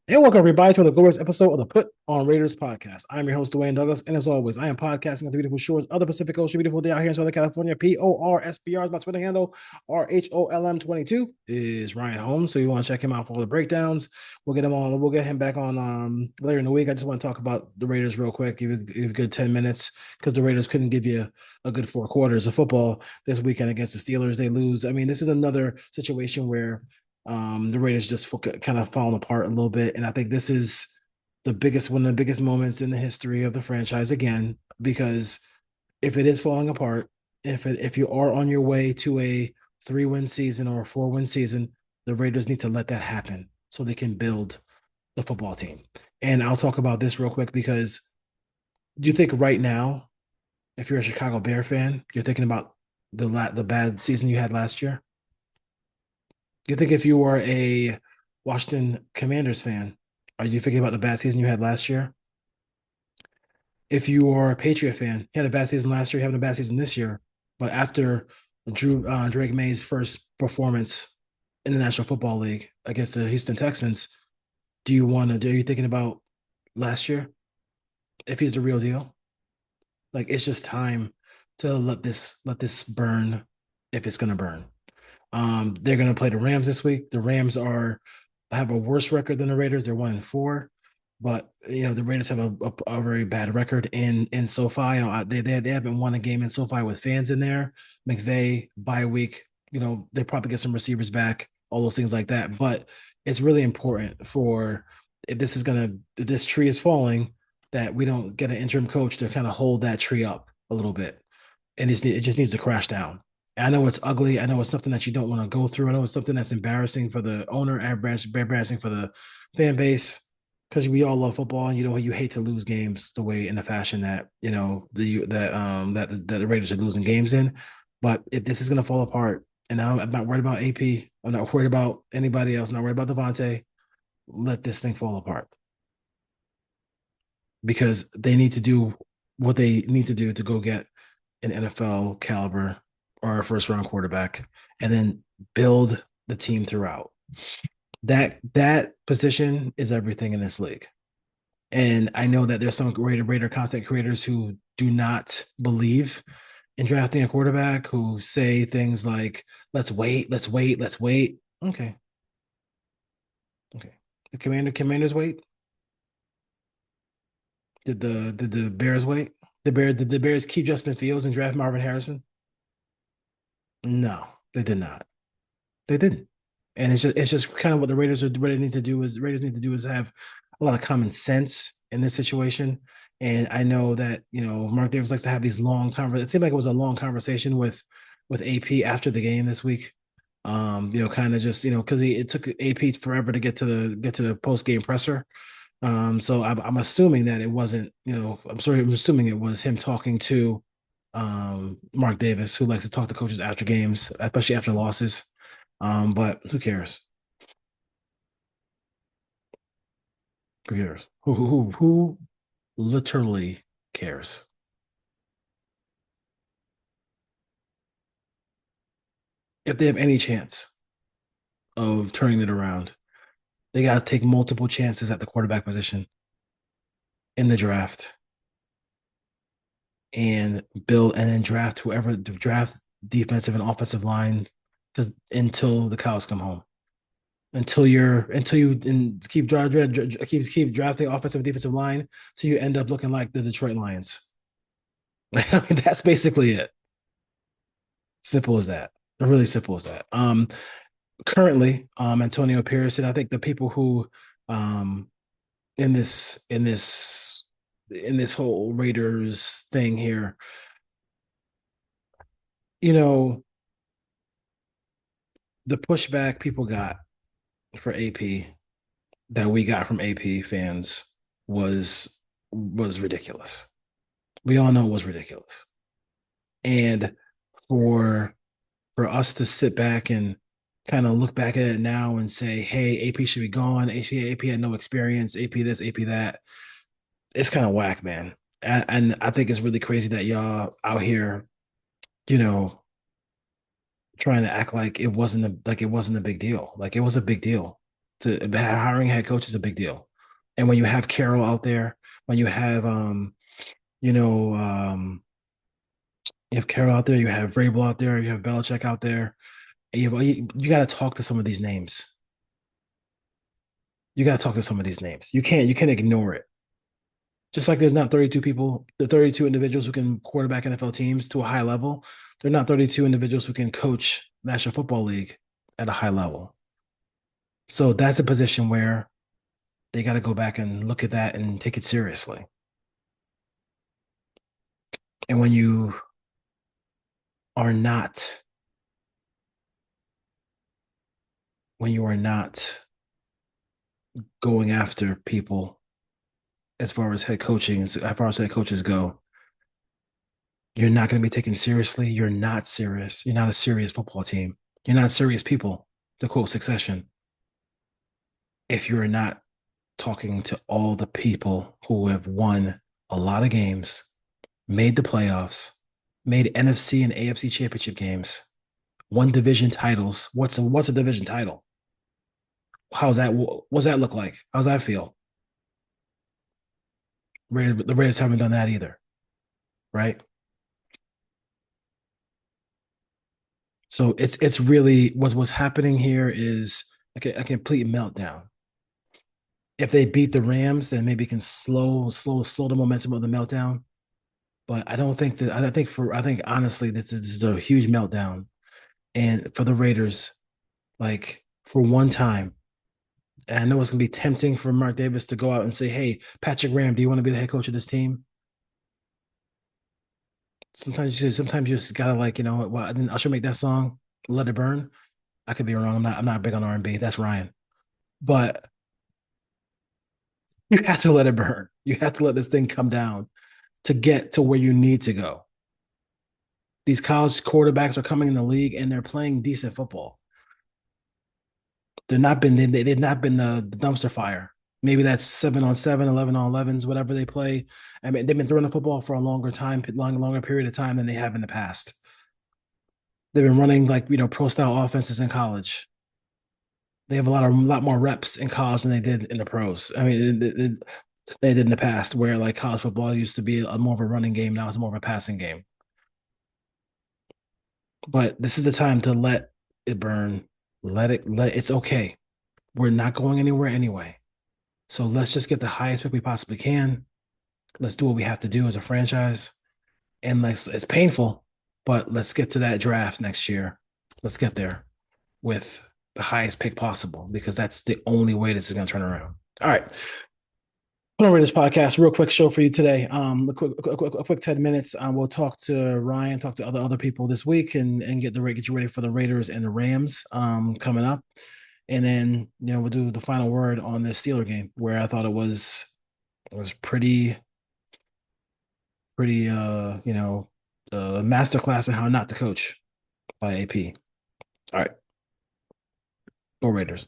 And welcome everybody to the glorious episode of the Put on Raiders podcast. I'm your host, Dwayne Douglas, and as always, I am podcasting at the beautiful shores of the Pacific Ocean, beautiful day out here in Southern California. PORSBR is my Twitter handle. RHOLM22 is Ryan Holmes. So you want to check him out for all the breakdowns. We'll get him on. We'll get him back on later in the week. I just want to talk about the Raiders real quick. Give you a good 10 minutes because the Raiders couldn't give you a good 4 quarters of football this weekend against the Steelers. They lose. I mean, this is another situation where the Raiders just kind of falling apart a little bit, and I think this is one of the biggest moments in the history of the franchise again. Because if it is falling apart, if you are on your way to a 3-win season or a 4-win season, the Raiders need to let that happen so they can build the football team. And I'll talk about this real quick because you think right now, if you're a Chicago Bear fan, you're thinking about the bad season you had last year. You think if you were a Washington Commanders fan, are you thinking about the bad season you had last year? If you are a Patriot fan, you had a bad season last year, having a bad season this year. But after Drake May's first performance in the National Football League against the Houston Texans, are you thinking about last year? If he's the real deal? Like it's just time to let this burn if it's gonna burn. They're going to play the Rams this week. The Rams have a worse record than the Raiders. They're 1-4, but the Raiders have a very bad record in SoFi. They haven't won a game in SoFi with fans in there. McVay bye week. They probably get some receivers back, all those things like that. But it's really important for if this tree is falling, that we don't get an interim coach to kind of hold that tree up a little bit, and it just needs to crash down. I know it's ugly. I know it's something that you don't want to go through. I know it's something that's embarrassing for the owner, embarrassing for the fan base, because we all love football, and you hate to lose games the way in the fashion that that the Raiders are losing games in. But if this is going to fall apart, and I'm not worried about AP, I'm not worried about anybody else, I'm not worried about Devontae. Let this thing fall apart because they need to do what they need to do to go get an NFL caliber or a first round quarterback, and then build the team throughout. That position is everything in this league. And I know that there's some Raider content creators who do not believe in drafting a quarterback, who say things like, let's wait, let's wait, let's wait. Okay. Okay. The commanders wait? Did the Bears wait? Did the Bears keep Justin Fields and draft Marvin Harrison? No, they did not. They didn't. And it's just kind of what the Raiders need to do is have a lot of common sense in this situation. And I know that Mark Davis likes to have these long conversations. It seemed like it was a long conversation with AP after the game this week. Kind of just because it took AP forever to get to the post game presser. So I'm assuming that it wasn't. I'm assuming it was him talking to Mark Davis, who likes to talk to coaches after games, especially after losses. But who cares? Who cares? Who literally cares? If they have any chance of turning it around, they got to take multiple chances at the quarterback position in the draft and build and then draft defensive and offensive line because until the cows come home. Until you keep drafting offensive and defensive line till you end up looking like the Detroit Lions. I mean, that's basically it. Simple as that. Really simple as that. Currently, Antonio Pierce, and I think the people who um in this whole Raiders thing here, you know, the pushback people got for AP that we got from AP fans was was ridiculous. We all know it was ridiculous. And for for us to sit back and kind of look back at it now and say, hey, AP should be gone. AP had no experience. AP this, AP that. It's kind of whack, man. And I think it's really crazy that y'all out here, you know, trying to act like it wasn't a big deal. Like it was a big deal. To hiring a head coach is a big deal. And when you have Carroll out there, when you know, you have Carroll out there, you have Vrabel out there, you have Belichick out there, and you got to talk to some of these names. You got to talk to some of these names. You can't ignore it. Just like there's not 32 people, the 32 individuals who can quarterback NFL teams to a high level, they're not 32 individuals who can coach National Football League at a high level. So that's a position where they got to go back and look at that and take it seriously. And are not, when you are not going after people as far as head coaching, as far as head coaches go, you're not going to be taken seriously. You're not serious. You're not a serious football team. You're not serious people, to quote Succession, if you're not talking to all the people who have won a lot of games, made the playoffs, made NFC and AFC championship games, won division titles. What's a division title? How's that? What's that look like? How's that feel? The Raiders haven't done that either, right? So it's really what's happening here is a complete meltdown. If they beat the Rams, then maybe it can slow the momentum of the meltdown. But I don't think that I think honestly this is a huge meltdown. And for the Raiders, like for one time, and I know it's gonna be tempting for Mark Davis to go out and say, "Hey, Patrick Graham, do you want to be the head coach of this team?" Sometimes you just gotta like, well, I should make that song, "Let It Burn." I could be wrong. I'm not big on R&B. That's Ryan. But you have to let it burn. You have to let this thing come down to get to where you need to go. These college quarterbacks are coming in the league and they're playing decent football. They've not been the dumpster fire. Maybe that's 7-on-7, 11-on-11s, whatever they play. I mean, they've been throwing the football for a longer period of time than they have in the past. They've been running like pro style offenses in college. They have a lot more reps in college than they did in the pros. I mean, they did in the past, where like college football used to be more of a running game. Now it's more of a passing game. But this is the time to let it burn. It's okay. We're not going anywhere anyway. So let's just get the highest pick we possibly can. Let's do what we have to do as a franchise. And it's painful, but let's get to that draft next year. Let's get there with the highest pick possible, because that's the only way this is going to turn around. All right. Put on this podcast, real quick show for you today. A quick 10 minutes. We'll talk to Ryan, talk to other people this week, and get you ready for the Raiders and the Rams coming up. And then we'll do the final word on this Steeler game, where I thought it was pretty masterclass in how not to coach by AP. All right, go Raiders.